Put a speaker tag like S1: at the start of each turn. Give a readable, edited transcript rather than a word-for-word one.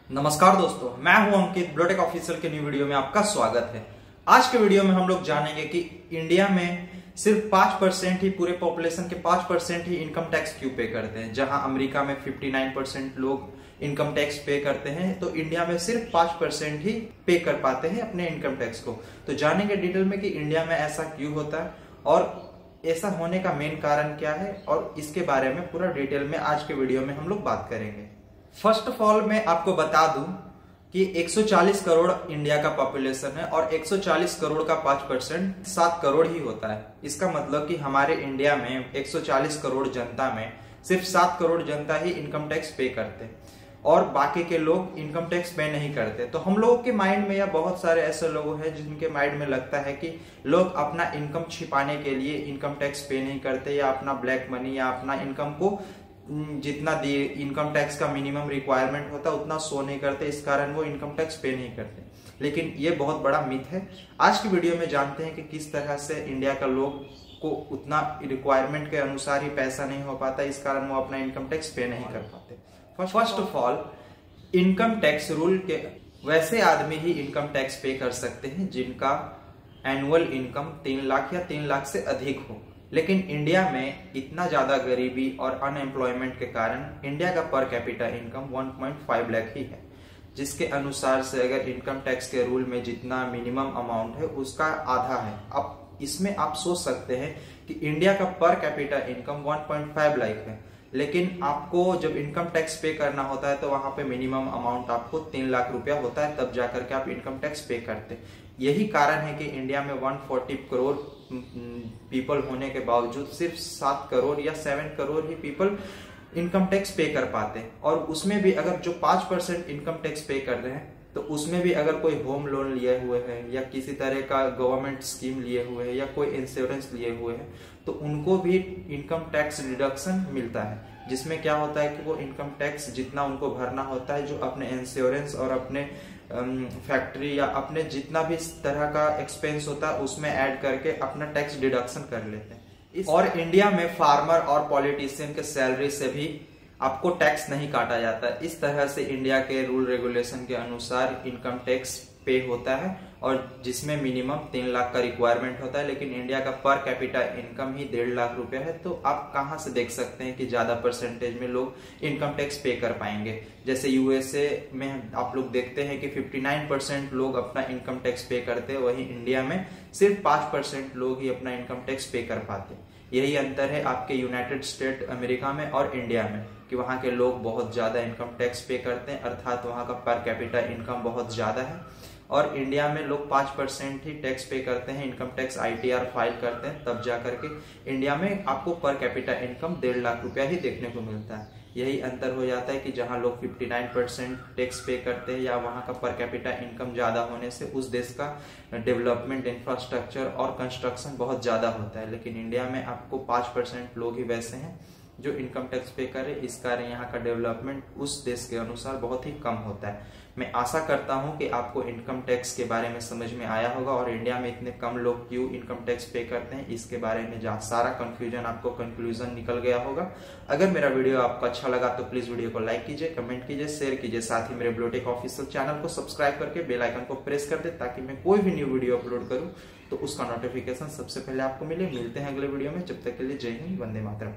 S1: नमस्कार दोस्तों, मैं हूं अंकित। ब्लोटेक ऑफिशियल के न्यू वीडियो में आपका स्वागत है। आज के वीडियो में हम लोग जानेंगे कि इंडिया में सिर्फ 5% ही, पूरे पॉपुलेशन के 5% ही इनकम टैक्स क्यों पे करते हैं। जहां अमेरिका में 59% लोग इनकम टैक्स पे करते हैं, तो इंडिया में सिर्फ 5% ही पे कर पाते हैं अपने इनकम टैक्स को। तो जानेंगे डिटेल में कि इंडिया में ऐसा क्यों होता है और ऐसा होने का मेन कारण क्या है, और इसके बारे में पूरा डिटेल में आज के वीडियो में हम लोग बात करेंगे। फर्स्ट ऑफ ऑल मैं आपको बता दूं कि 140 करोड़ इंडिया का पॉपुलेशन है और 140 करोड़ का 5% 7 करोड़ ही होता है। इसका मतलब कि हमारे इंडिया में 140 करोड़ जनता में सिर्फ 7 करोड़ जनता ही इनकम टैक्स पे करते हैं और बाकी के लोग इनकम टैक्स पे नहीं करते। तो हम लोगों के माइंड में, या बहुत सारे ऐसे लोग हैं जिनके माइंड में लगता है कि लोग अपना इनकम छिपाने के लिए इनकम टैक्स पे नहीं करते, या अपना ब्लैक मनी या अपना इनकम को जितना इनकम टैक्स का मिनिमम रिक्वायरमेंट होता है उतना शो नहीं करते, इस कारण वो इनकम टैक्स पे नहीं करते। लेकिन ये बहुत बड़ा मिथ है। आज की वीडियो में जानते हैं कि किस तरह से इंडिया का लोग को उतना रिक्वायरमेंट के अनुसार ही पैसा नहीं हो पाता, इस कारण वो अपना इनकम टैक्स पे नहीं कर पाते। First of all, income tax rule के वैसे आदमी ही इनकम टैक्स पे कर सकते हैं जिनका एनुअल इनकम 3 लाख या 3 लाख से अधिक हो। लेकिन इंडिया में इतना ज्यादा गरीबी और अनएम्प्लॉयमेंट के कारण इंडिया का पर कैपिटा इनकम 1.5 लाख ही है, जिसके अनुसार से अगर इनकम टैक्स के रूल में जितना मिनिमम अमाउंट है उसका आधा है। अब इसमें आप सोच सकते हैं कि इंडिया का पर कैपिटा इनकम 1.5 लाख है, लेकिन आपको जब इनकम टैक्स पे करना होता है तो वहां पे मिनिमम अमाउंट आपको 3 लाख रुपया होता है, तब जाकर के आप इनकम टैक्स पे करते। यही कारण है कि इंडिया में 140 करोड़ पीपल होने के बावजूद सिर्फ 7 करोड़ या 7 करोड़ ही पीपल इनकम टैक्स पे कर पाते हैं। और उसमें भी अगर जो 5% इनकम टैक्स पे कर रहे हैं, तो उसमें भी अगर कोई होम लोन लिए हुए है या किसी तरह का गवर्नमेंट स्कीम लिए हुए है या कोई इंश्योरेंस लिए हुए है, तो उनको भी इनकम टैक्स डिडक्शन मिलता है, जिसमें क्या होता है कि वो इनकम टैक्स जितना उनको भरना होता है, जो अपने इंश्योरेंस और अपने फैक्ट्री या अपने जितना भी इस तरह का एक्सपेंस होता है उसमें ऐड करके अपना टैक्स डिडक्शन कर लेते हैं। और इंडिया में फार्मर और पॉलिटिशियन के सैलरी से भी आपको टैक्स नहीं काटा जाता। इस तरह से इंडिया के रूल रेगुलेशन के अनुसार इनकम टैक्स पे होता है, और जिसमें मिनिमम 3 लाख का रिक्वायरमेंट होता है। लेकिन इंडिया का पर कैपिटा इनकम ही 1.5 लाख रुपया है, तो आप कहां से देख सकते हैं कि ज्यादा परसेंटेज में लोग इनकम टैक्स पे कर पाएंगे। जैसे यूएसए में आप लोग देखते हैं कि 59% लोग अपना इनकम टैक्स पे करते हैं, वहीं इंडिया में सिर्फ 5% लोग ही अपना इनकम टैक्स पे कर पाते। यही अंतर है आपके यूनाइटेड स्टेट अमेरिका में और इंडिया में, कि वहां के लोग बहुत ज्यादा इनकम टैक्स पे करते हैं, अर्थात वहां का पर कैपिटा इनकम बहुत ज्यादा है। और इंडिया में लोग 5% ही टैक्स पे करते हैं, इनकम टैक्स ITR फाइल करते हैं, तब जाकर के इंडिया में आपको पर कैपिटा इनकम 1.5 लाख रुपया ही देखने को मिलता है। यही अंतर हो जाता है कि जहां लोग 59% टैक्स पे करते हैं या वहां का पर कैपिटा इनकम ज्यादा होने से उस देश का डेवलपमेंट, इंफ्रास्ट्रक्चर और कंस्ट्रक्शन बहुत ज्यादा होता है। लेकिन इंडिया में आपको 5% लोग ही वैसे हैं जो इनकम टैक्स पे करे, इस कारण यहाँ का डेवलपमेंट उस देश के अनुसार बहुत ही कम होता है। मैं आशा करता हूँ कि आपको इनकम टैक्स के बारे में समझ में आया होगा, और इंडिया में इतने कम लोग क्यों इनकम टैक्स पे करते हैं इसके बारे में सारा कंफ्यूजन आपको कंक्लूजन निकल गया होगा। अगर मेरा वीडियो आपको अच्छा लगा तो प्लीज वीडियो को लाइक कीजिए, कमेंट कीजिए, शेयर कीजिए। साथ ही मेरे ब्लोटेक ऑफिशियल चैनल को सब्सक्राइब करके बेल आइकन को प्रेस कर दे, ताकि मैं कोई भी न्यू वीडियो अपलोड करूँ तो उसका नोटिफिकेशन सबसे पहले आपको मिले। मिलते हैं अगले वीडियो में, जब तक के लिए जय हिंद, वंदे मातरम।